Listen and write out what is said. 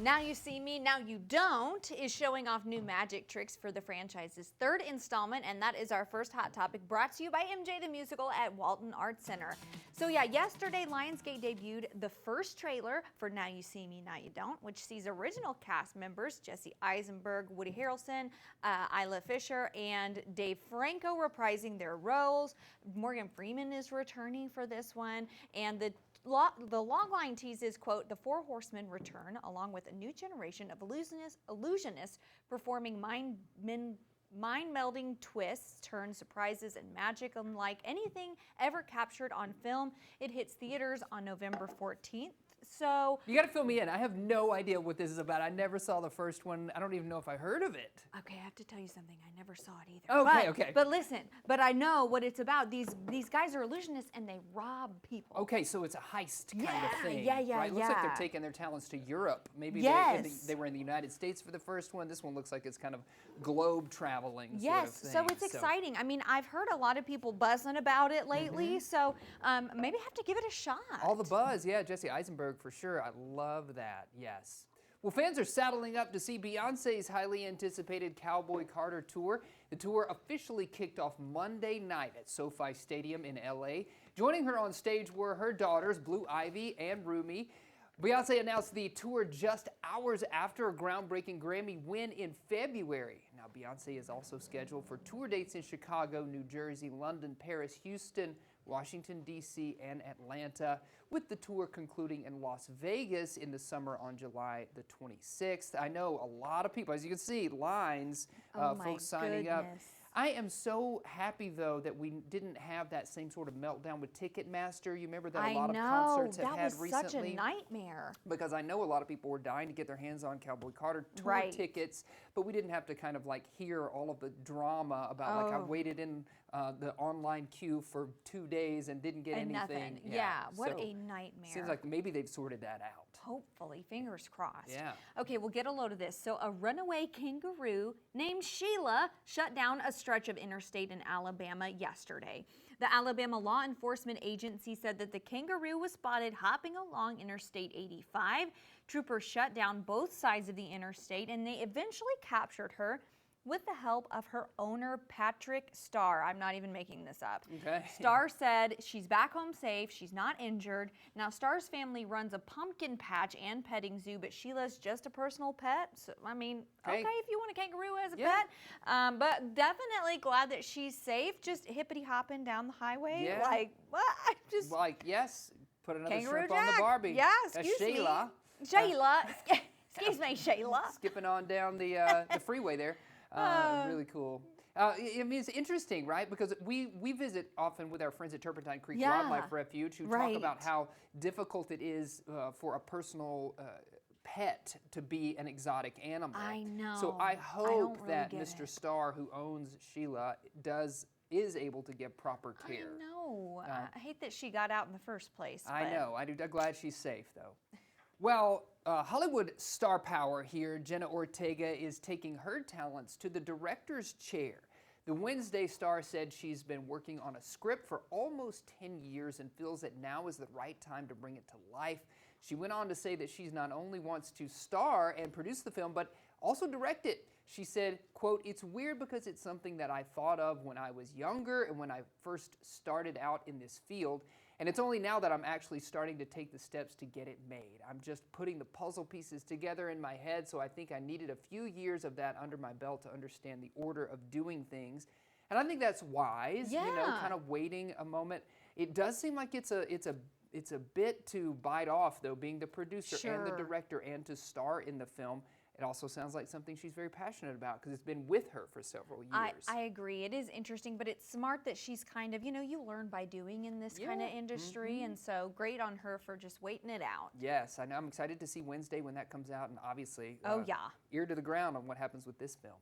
Now You See Me, Now You Don't is showing off new magic tricks for the franchise's third installment, and that is our first hot topic, brought to you by MJ the Musical at Walton Arts Center. So yeah, yesterday Lionsgate debuted the first trailer for Now You See Me, Now You Don't, which sees original cast members Jesse Eisenberg, Woody Harrelson, Isla Fisher, and Dave Franco reprising their roles. Morgan Freeman is returning for this one, and the logline teases, quote, the Four Horsemen return along with a new generation of illusionists performing mind-melding twists, turns, surprises, and magic unlike anything ever captured on film. It hits theaters on November 14th. So you got to fill me in. I have no idea what this is about. I never saw the first one. I don't even know if I heard of it. Okay, I have to tell you something. I never saw it either. Okay. But listen, I know what it's about. These guys are illusionists and they rob people. Okay, so it's a heist kind of thing. Yeah. Right? Looks like they're taking their talents to Europe. Maybe they were in the United States for the first one. This one looks like it's kind of globe traveling sort of thing. So it's exciting. I mean, I've heard a lot of people buzzing about it lately, so maybe I have to give it a shot. All the buzz, yeah. Jesse Eisenberg for sure. I love that, yes. Well, fans are saddling up to see Beyonce's highly anticipated Cowboy Carter tour. The tour officially kicked off Monday night at SoFi Stadium in LA. Joining her on stage were her daughters, Blue Ivy and Rumi. Beyonce announced the tour just hours after a groundbreaking Grammy win in February. Now, Beyonce is also scheduled for tour dates in Chicago, New Jersey, London, Paris, Houston, Washington, D.C., and Atlanta, with the tour concluding in Las Vegas in the summer on July the 26th. I know a lot of people, as you can see, lines, folks signing up. I am so happy, though, that we didn't have that same sort of meltdown with Ticketmaster. You remember that a lot of concerts have had recently? That was such a nightmare. Because I know a lot of people were dying to get their hands on Cowboy Carter tour tickets, but we didn't have to kind of like hear all of the drama about like I waited in the online queue for 2 days and didn't get anything. Nothing. Yeah, what a nightmare. Seems like maybe they've sorted that out. Hopefully, fingers crossed. Yeah. Okay, we'll get a load of this. So a runaway kangaroo named Sheila shut down a stretch of interstate in Alabama yesterday. The Alabama Law Enforcement Agency said that the kangaroo was spotted hopping along Interstate 85. Troopers shut down both sides of the interstate and they eventually captured her with the help of her owner, Patrick Starr. I'm not even making this up. Okay. Starr said she's back home safe, she's not injured. Now, Starr's family runs a pumpkin patch and petting zoo, but Sheila's just a personal pet. So, I mean, okay, if you want a kangaroo as a pet. But definitely glad that she's safe, just hippity-hopping down the highway. Yeah. Like, what? Like, yes, put another Kangaroo shrimp on the Barbie. Yeah, excuse me. Sheila. Sheila. Excuse me, Sheila. Skipping on down the freeway there. Really cool. I mean, it's interesting, right? Because we visit often with our friends at Turpentine Creek Wildlife Refuge who talk about how difficult it is for a personal pet to be an exotic animal. I know. So I hope that Mr. Starr, who owns Sheila, is able to give proper care. I know. I hate that she got out in the first place. I know. I'm glad she's safe, though. Well, Hollywood star power here, Jenna Ortega, is taking her talents to the director's chair. The Wednesday star said she's been working on a script for almost 10 years and feels that now is the right time to bring it to life. She went on to say that she not only wants to star and produce the film, but also direct it. She said, quote, "It's weird because it's something that I thought of when I was younger and when I first started out in this field. And it's only now that I'm actually starting to take the steps to get it made. I'm just putting the puzzle pieces together in my head, so I think I needed a few years of that under my belt to understand the order of doing things." And I think that's wise, you know, kind of waiting a moment. It does seem like it's a bit to bite off, though, being the producer and the director and to star in the film. It also sounds like something she's very passionate about because it's been with her for several years. I agree. It is interesting, but it's smart that she's kind of, you know, you learn by doing in this kind of industry, and so great on her for just waiting it out. Yes, I know. I'm excited to see Wednesday when that comes out, and obviously, oh, yeah, ear to the ground on what happens with this film.